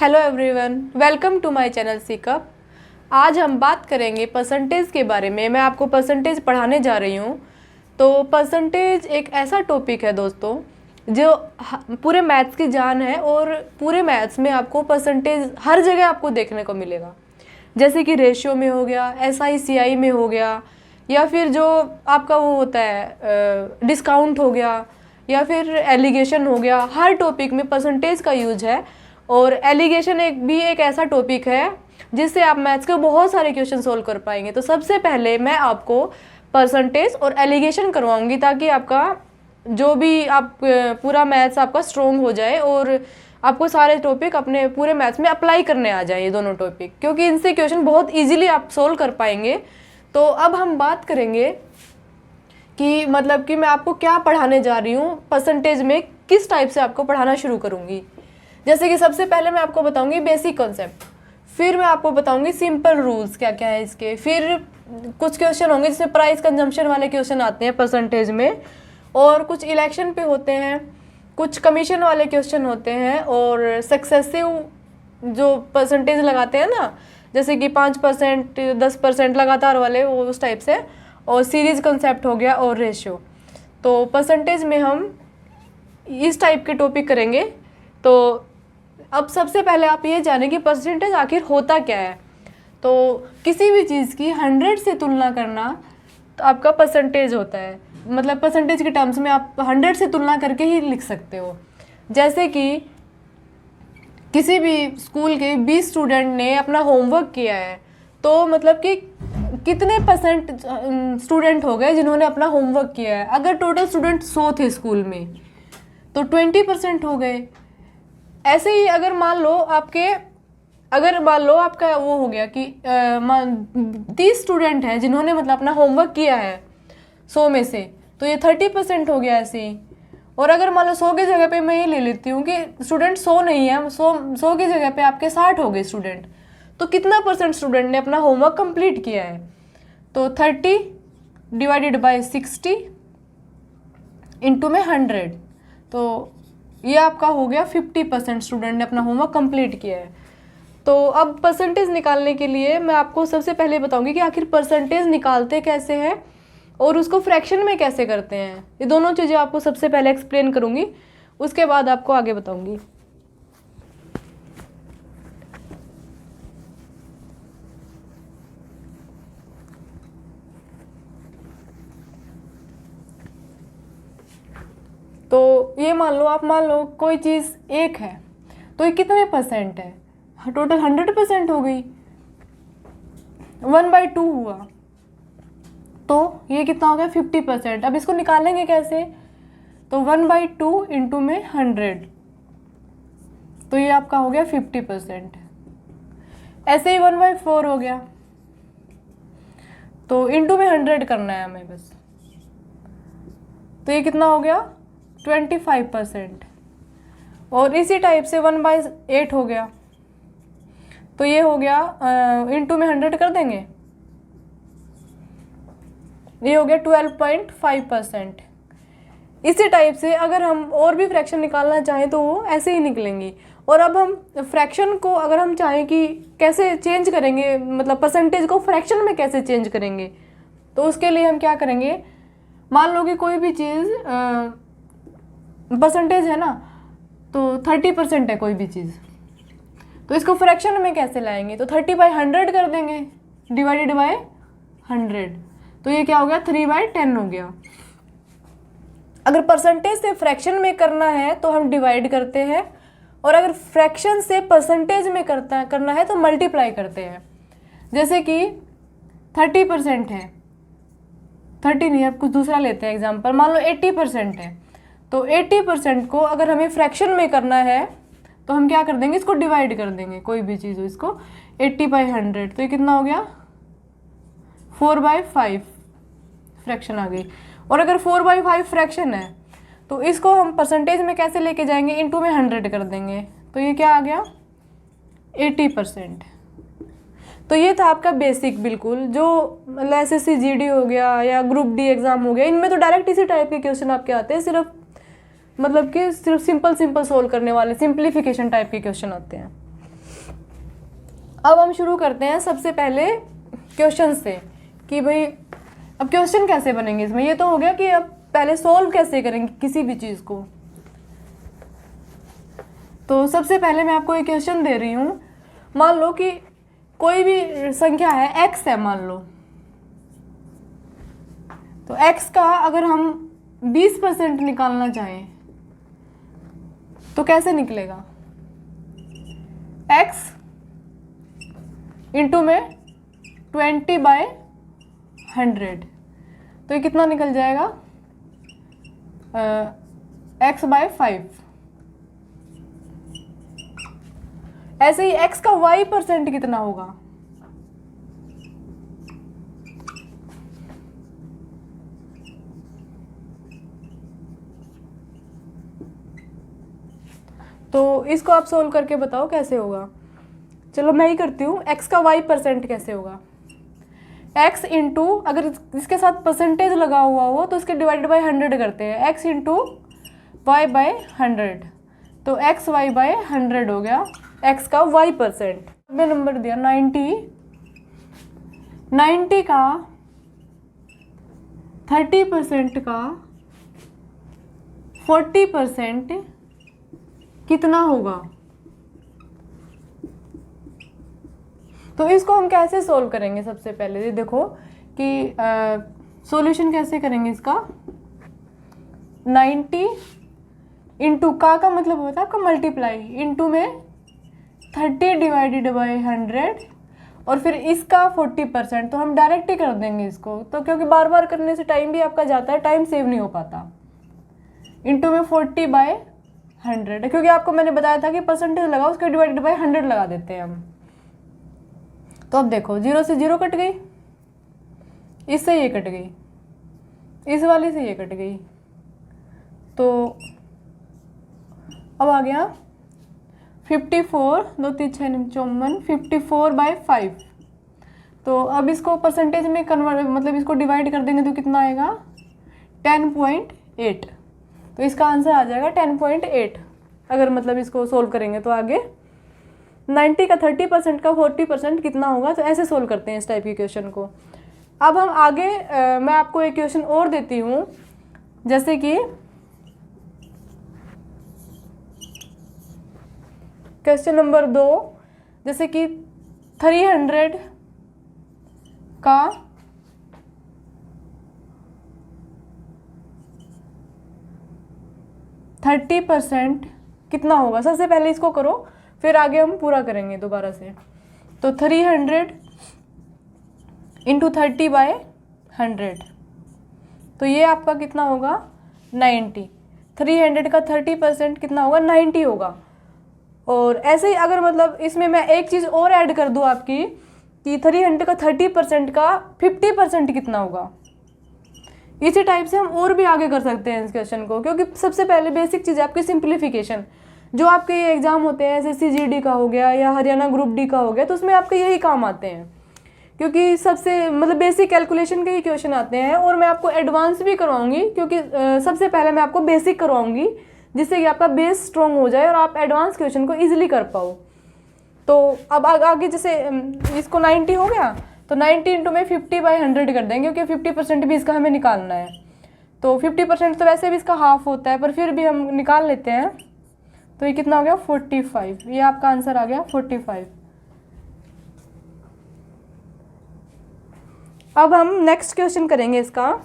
Hello everyone, welcome to my channel सीकअप। आज हम बात करेंगे परसेंटेज के बारे में। मैं आपको परसेंटेज पढ़ाने जा रही हूँ। तो परसेंटेज एक ऐसा टॉपिक है दोस्तों जो पूरे मैथ्स की जान है, और पूरे मैथ्स में आपको परसेंटेज हर जगह आपको देखने को मिलेगा। जैसे कि रेशियो में हो गया, SI CI में हो गया, या फिर जो आपका वो होता है डिस्काउंट हो गया, या फिर एलिगेशन हो गया। हर टॉपिक में परसेंटेज का यूज है। और एलिगेशन एक ऐसा टॉपिक है जिससे आप मैथ्स के बहुत सारे क्वेश्चन सोल्व कर पाएंगे। तो सबसे पहले मैं आपको परसेंटेज और एलिगेशन करवाऊंगी ताकि आपका जो भी आप पूरा मैथ्स आपका स्ट्रोंग हो जाए और आपको सारे टॉपिक अपने पूरे मैथ्स में अप्लाई करने आ जाए, ये दोनों टॉपिक, क्योंकि इनसे क्वेश्चन बहुत इजीली आप सोल्व कर पाएंगे। तो अब हम बात करेंगे कि मतलब कि मैं आपको क्या पढ़ाने जा रही हूँ, परसेंटेज में किस टाइप से आपको पढ़ाना शुरू करूँगी। जैसे कि सबसे पहले मैं आपको बताऊंगी बेसिक कॉन्सेप्ट, फिर मैं आपको बताऊंगी सिंपल रूल्स क्या क्या है इसके, फिर कुछ क्वेश्चन होंगे जिसमें प्राइस कंजम्पशन वाले क्वेश्चन आते हैं परसेंटेज में, और कुछ इलेक्शन पे होते हैं, कुछ कमीशन वाले क्वेश्चन होते हैं, और सक्सेसिव जो परसेंटेज लगाते हैं ना, जैसे कि 5%, 10% लगातार वाले, वो उस टाइप से, और सीरीज कॉन्सेप्ट हो गया, और रेशियो। तो परसेंटेज में हम इस टाइप के टॉपिक करेंगे। तो अब सबसे पहले आप ये जानें कि परसेंटेज आखिर होता क्या है। तो किसी भी चीज़ की 100 से तुलना करना तो आपका परसेंटेज होता है। मतलब परसेंटेज के टर्म्स में आप 100 से तुलना करके ही लिख सकते हो। जैसे कि किसी भी स्कूल के 20 स्टूडेंट ने अपना होमवर्क किया है, तो मतलब कि कितने परसेंट स्टूडेंट हो गए जिन्होंने अपना होमवर्क किया है। अगर टोटल स्टूडेंट 100 थे स्कूल में तो 20% हो गए। ऐसे ही अगर मान लो आपका वो हो गया कि 30 स्टूडेंट हैं जिन्होंने मतलब अपना होमवर्क किया है 100 में से, तो ये 30% हो गया ऐसे ही। और अगर मान लो 100 की जगह पे मैं ये ले लेती हूँ कि स्टूडेंट 100 नहीं है, 100 की जगह पे आपके 60 हो गए स्टूडेंट, तो कितना परसेंट स्टूडेंट ने अपना होमवर्क कंप्लीट किया है। तो 30 डिवाइडेड बाई 60 इंटू में 100, तो ये आपका हो गया 50% स्टूडेंट ने अपना होमवर्क कंप्लीट किया है। तो अब परसेंटेज निकालने के लिए मैं आपको सबसे पहले बताऊंगी कि आखिर परसेंटेज निकालते कैसे हैं और उसको फ्रैक्शन में कैसे करते हैं। ये दोनों चीज़ें आपको सबसे पहले एक्सप्लेन करूंगी, उसके बाद आपको आगे बताऊंगी। तो ये मान लो कोई चीज़ 1 है, तो ये कितने परसेंट है, टोटल 100% हो गई। 1/2 हुआ तो ये कितना हो गया 50%। अब इसको निकालेंगे कैसे, तो 1/2 इंटू में 100, तो ये आपका हो गया 50%। ऐसे ही 1/4 हो गया, तो इंटू में 100 करना है हमें बस, तो ये कितना हो गया 25%। और इसी टाइप से 1/8 हो गया, तो ये हो गया इंटू में 100 कर देंगे, ये हो गया 12.5%। इसी टाइप से अगर हम और भी फ्रैक्शन निकालना चाहें तो वो ऐसे ही निकलेंगी। और अब हम फ्रैक्शन को अगर हम चाहें कि कैसे चेंज करेंगे, मतलब परसेंटेज को फ्रैक्शन में कैसे चेंज करेंगे, तो उसके लिए हम क्या करेंगे, मान लो कि कोई भी चीज़ परसेंटेज है ना, तो 30% है कोई भी चीज़, तो इसको फ्रैक्शन में कैसे लाएंगे, तो 30/100 कर देंगे डिवाइडेड बाय 100, तो ये क्या हो गया 3/10 हो गया। अगर परसेंटेज से फ्रैक्शन में करना है तो हम डिवाइड करते हैं, और अगर फ्रैक्शन से परसेंटेज में करना है तो मल्टीप्लाई करते हैं। जैसे कि 30% है, 30 नहीं, अब कुछ दूसरा लेते हैं एग्जाम्पल, मान लो 80% है, तो 80% को अगर हमें फ्रैक्शन में करना है तो हम क्या कर देंगे, इसको डिवाइड कर देंगे, कोई भी चीज़ हो इसको 80/100, तो ये कितना हो गया 4/5 फ्रैक्शन आ गई। और अगर 4/5 फ्रैक्शन है तो इसको हम परसेंटेज में कैसे लेके जाएंगे, इंटू में 100 कर देंगे, तो ये क्या आ गया 80%। तो ये था आपका बेसिक, बिल्कुल जो मतलब SSC GD हो गया या ग्रुप D एग्ज़ाम हो गया, इनमें तो डायरेक्ट इसी टाइप के क्वेश्चन आपके आते हैं, सिर्फ मतलब कि सिर्फ सिंपल सोल्व करने वाले सिंप्लीफिकेशन टाइप के क्वेश्चन आते हैं। अब हम शुरू करते हैं सबसे पहले क्वेश्चन से कि भाई अब क्वेश्चन कैसे बनेंगे इसमें। ये तो हो गया कि अब पहले सोल्व कैसे करेंगे किसी भी चीज़ को। तो सबसे पहले मैं आपको एक क्वेश्चन दे रही हूँ। मान लो कि कोई भी संख्या है x है मान लो, तो x का अगर हम 20% निकालना चाहें तो कैसे निकलेगा। x इंटू में 20/100, तो ये कितना निकल जाएगा x/5। ऐसे ही x का y% कितना होगा। तो इसको आप सोल्व करके बताओ कैसे होगा। चलो मैं ही करती हूँ। x का y% कैसे होगा। x इंटू, अगर इसके साथ परसेंटेज लगा हुआ हो तो इसके डिवाइडेड बाय 100 करते हैं। x इंटू y/100, तो x y/100 हो गया x का y%। मैं नंबर दिया 90 का 30% का 40% कितना होगा। तो इसको हम कैसे सोल्व करेंगे। सबसे पहले देखो कि सॉल्यूशन कैसे करेंगे इसका। 90 इंटू का मतलब होता है आपका मल्टीप्लाई, इंटू में 30 डिवाइडेड बाई 100 और फिर इसका 40%, तो हम डायरेक्ट ही कर देंगे इसको। तो क्योंकि बार बार करने से टाइम भी आपका जाता है, टाइम सेव नहीं हो पाता। इंटू में 40/100, क्योंकि आपको मैंने बताया था कि परसेंटेज लगाओ उसके डिवाइडेड बाई 100 लगा देते हैं हम। तो अब देखो 0 से 0 कट गई, इससे ये कट गई, इस वाले से ये कट गई, तो अब आ गया 54, 2 3 6 54, 54/5। तो अब इसको परसेंटेज में कन्वर्ट, मतलब इसको डिवाइड कर देंगे तो कितना आएगा 10.8। तो इसका आंसर आ जाएगा 10.8। अगर मतलब इसको सोल्व करेंगे तो आगे 90 का 30% का 40% कितना होगा। तो ऐसे सोल्व करते हैं इस टाइप के क्वेश्चन को। अब हम आगे मैं आपको एक क्वेश्चन और देती हूँ, जैसे कि क्वेश्चन नंबर 2, जैसे कि 300 का 30% कितना होगा। सबसे पहले इसको करो, फिर आगे हम पूरा करेंगे दोबारा से। तो 300 इंटू 30/100, तो ये आपका कितना होगा 90। 300 का 30% कितना होगा 90 होगा। और ऐसे ही अगर मतलब इसमें मैं एक चीज़ और ऐड कर दूँ आपकी कि 300 का 30% का 50% कितना होगा। इसी टाइप से हम और भी आगे कर सकते हैं इस क्वेश्चन को, क्योंकि सबसे पहले बेसिक चीज़ है आपकी सिंप्लीफिकेशन। जो आपके एग्जाम होते हैं SSC GD का हो गया या हरियाणा ग्रुप डी का हो गया, तो उसमें आपके यही काम आते हैं, क्योंकि सबसे मतलब बेसिक कैलकुलेशन के ही क्वेश्चन आते हैं। और मैं आपको एडवांस भी करवाऊंगी, क्योंकि सबसे पहले मैं आपको बेसिक करवाऊंगी, जिससे कि आपका बेस स्ट्रॉन्ग हो जाए और आप एडवांस क्वेश्चन को ईजिली कर पाओ। तो अब आगे जैसे इसको 90 हो गया, तो 90 इंटू में 50/100 कर देंगे, क्योंकि 50% भी इसका हमें निकालना है। तो 50% तो वैसे भी इसका हाफ होता है, पर फिर भी हम निकाल लेते हैं। तो ये कितना हो गया 45। ये आपका आंसर आ गया 45। अब हम नेक्स्ट क्वेश्चन करेंगे इसका।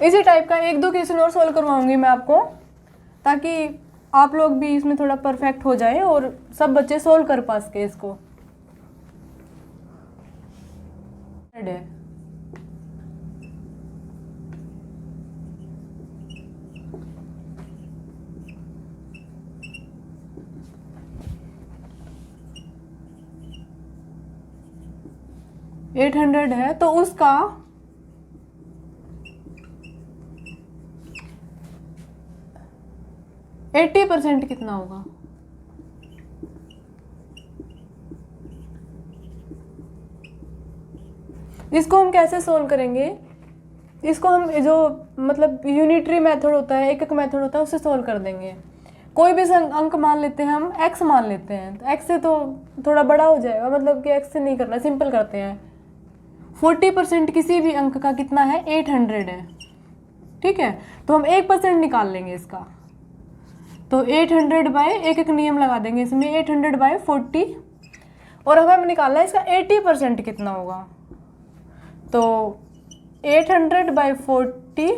इसी टाइप का 1-2 क्वेश्चन और सोल्व करवाऊंगी मैं आपको, ताकि आप लोग भी इसमें थोड़ा परफेक्ट हो जाए और सब बच्चे सोल्व कर पा सके इसको। है 800 है, तो उसका 80% कितना होगा। इसको हम कैसे सोल्व करेंगे। इसको हम जो मतलब यूनिटरी मेथड होता है, एक एक मेथड होता है, उससे सोल्व कर देंगे। कोई भी अंक मान लेते हैं, हम x मान लेते हैं, तो x से तो थोड़ा बड़ा हो जाएगा, मतलब कि x से नहीं करना, सिंपल करते हैं। 40% किसी भी अंक का कितना है, 800 है, ठीक है। तो हम 1% निकाल लेंगे इसका, तो 800 बाय एक एक नियम लगा देंगे इसमें, 800 बाय 40, और हमें निकालना है इसका 80% कितना होगा। तो 800 बाय 40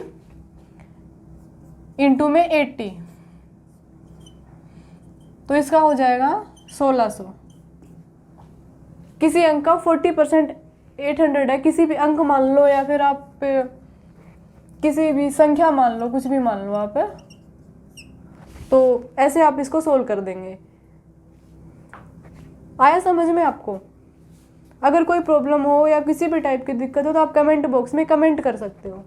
इंटू में 80, तो इसका हो जाएगा 1600। किसी अंक का 40% 800 है, किसी भी अंक मान लो या फिर आप किसी भी संख्या मान लो, कुछ भी मान लो आप, तो ऐसे आप इसको सोल्व कर देंगे। आया समझ में आपको? अगर कोई प्रॉब्लम हो या किसी भी टाइप की दिक्कत हो तो आप कमेंट बॉक्स में कमेंट कर सकते हो।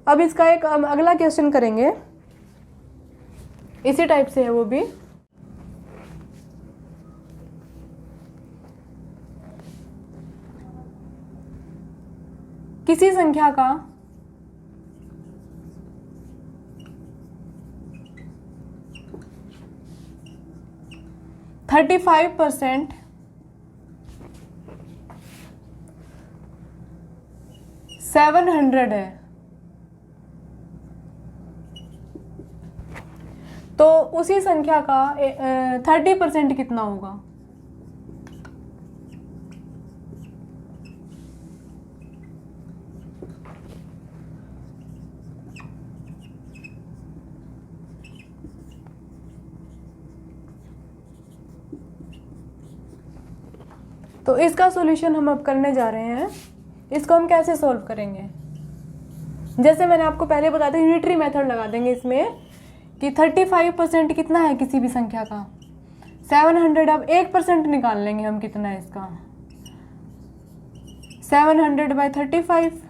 अब इसका एक अगला क्वेश्चन करेंगे, इसी टाइप से है वो भी। किसी संख्या का 35% 700 है, तो उसी संख्या का 30% कितना होगा? तो इसका सॉल्यूशन हम अब करने जा रहे हैं। इसको हम कैसे सॉल्व करेंगे? जैसे मैंने आपको पहले बताया था, यूनिटरी मेथड लगा देंगे इसमें कि 35% कितना है किसी भी संख्या का, 700। अब 1% निकाल लेंगे हम, कितना है इसका, 700 बाई 35।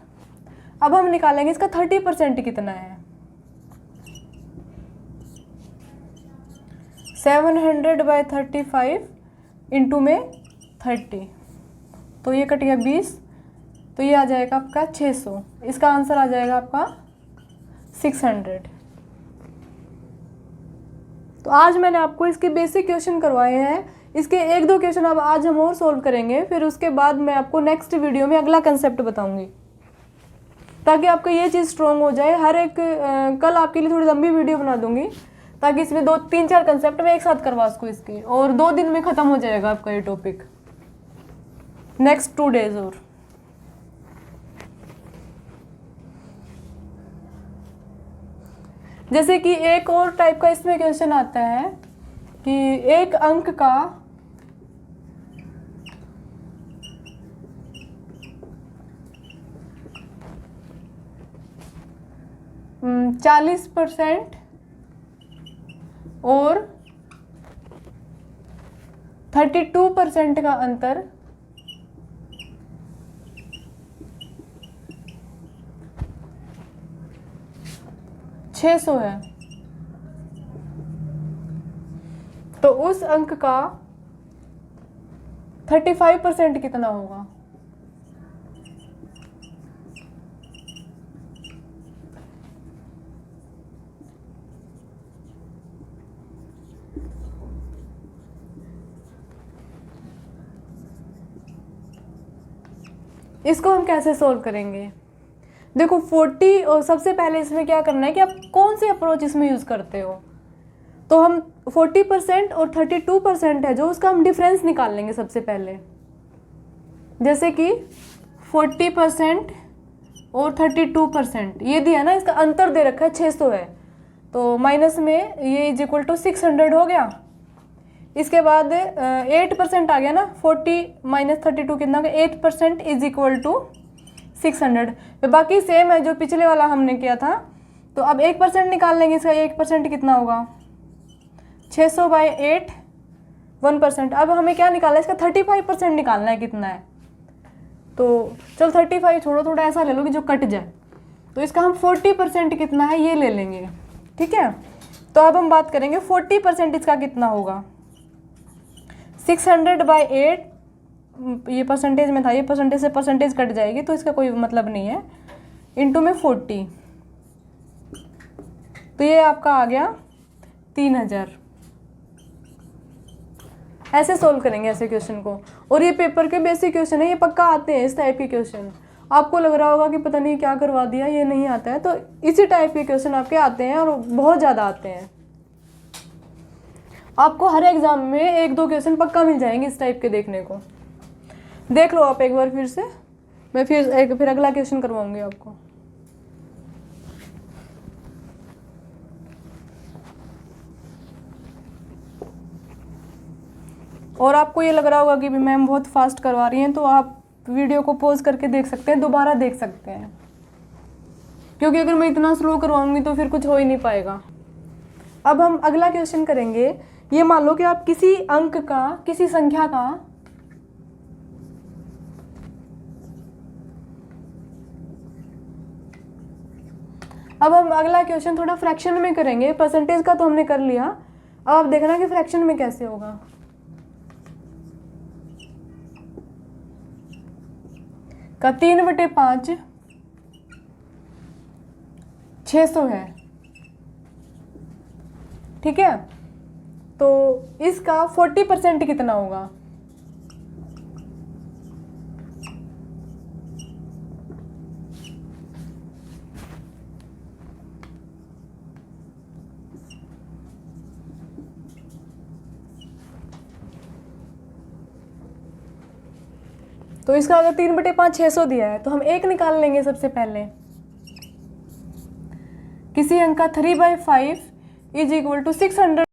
अब हम निकालेंगे इसका 30% कितना है, 700 बाई 35 इंटू में 30, तो ये कट गया 20, तो ये आ जाएगा आपका 600। इसका आंसर आ जाएगा आपका 600। तो आज मैंने आपको इसके बेसिक क्वेश्चन करवाए हैं। इसके एक दो क्वेश्चन अब आज हम और सॉल्व करेंगे, फिर उसके बाद मैं आपको नेक्स्ट वीडियो में अगला कंसेप्ट बताऊंगी, ताकि आपका ये चीज़ स्ट्रॉन्ग हो जाए। हर एक कल आपके लिए थोड़ी लंबी वीडियो बना दूंगी, ताकि इसमें 2-3-4 कंसेप्ट मैं एक साथ करवा सकूँ इसके, और 2 दिन में ख़त्म हो जाएगा आपका ये टॉपिक, नेक्स्ट 2 डेज। और जैसे कि एक और टाइप का इसमें क्वेश्चन आता है कि एक अंक का 40% और 32% का अंतर 600 है, तो उस अंक का 35% कितना होगा? इसको हम कैसे सोल्व करेंगे? देखो 40, और सबसे पहले इसमें क्या करना है कि आप कौन से अप्रोच इसमें यूज़ करते हो। तो हम 40% और 32% है जो, उसका हम डिफरेंस निकाल लेंगे सबसे पहले। जैसे कि 40% और 32% ये दिया ना, इसका अंतर दे रखा है 600 है, तो माइनस में ये इज इक्वल टू 600 हो गया। इसके बाद 8% आ गया ना, 40 माइनस 32 कितना हो गया, 8% इज इक्वल टू 600। तो बाकी सेम है जो पिछले वाला हमने किया था। तो अब 1% निकाल लेंगे, इसका 1% कितना होगा, 600 बाई 8, 1%। अब हमें क्या निकालना है, इसका 35% निकालना है, कितना है। तो चल 35 छोड़ो, थोड़ा ऐसा ले लो कि जो कट जाए। तो इसका हम 40% कितना है ये ले लेंगे, ठीक है। तो अब हम बात करेंगे 40% इसका कितना होगा, 600 बाई 8, ये परसेंटेज में था, ये परसेंटेज से परसेंटेज कट जाएगी तो इसका कोई मतलब नहीं है, इंटू में 40, तो ये आपका आ गया 3000। ऐसे सोल्व करेंगे ऐसे क्वेश्चन को। और ये पेपर के बेसिक क्वेश्चन है, ये पक्का आते हैं इस टाइप के क्वेश्चन। आपको लग रहा होगा कि पता नहीं क्या करवा दिया, ये नहीं आता है, तो इसी टाइप के क्वेश्चन आपके आते हैं और बहुत ज़्यादा आते हैं। आपको हर एग्जाम में 1-2 क्वेश्चन पक्का मिल जाएंगे इस टाइप के देखने को। देख लो आप एक बार फिर से, मैं फिर अगला क्वेश्चन करवाऊंगी आपको। और आपको ये लग रहा होगा कि भी मैम बहुत फास्ट करवा रही हैं, तो आप वीडियो को पॉज करके देख सकते हैं, दोबारा देख सकते हैं, क्योंकि अगर मैं इतना स्लो करवाऊंगी तो फिर कुछ हो ही नहीं पाएगा। अब हम अगला क्वेश्चन करेंगे। ये मान लो कि आप किसी अंक का, किसी संख्या का अब हम अगला क्वेश्चन थोड़ा फ्रैक्शन में करेंगे। परसेंटेज का तो हमने कर लिया, अब आप देखना कि फ्रैक्शन में कैसे होगा। का 3/5 600 है, ठीक है। तो इसका 40% कितना होगा? तो इसका अगर 3/5 600 दिया है तो हम 1 निकाल लेंगे सबसे पहले। किसी अंक का 3/5 = 600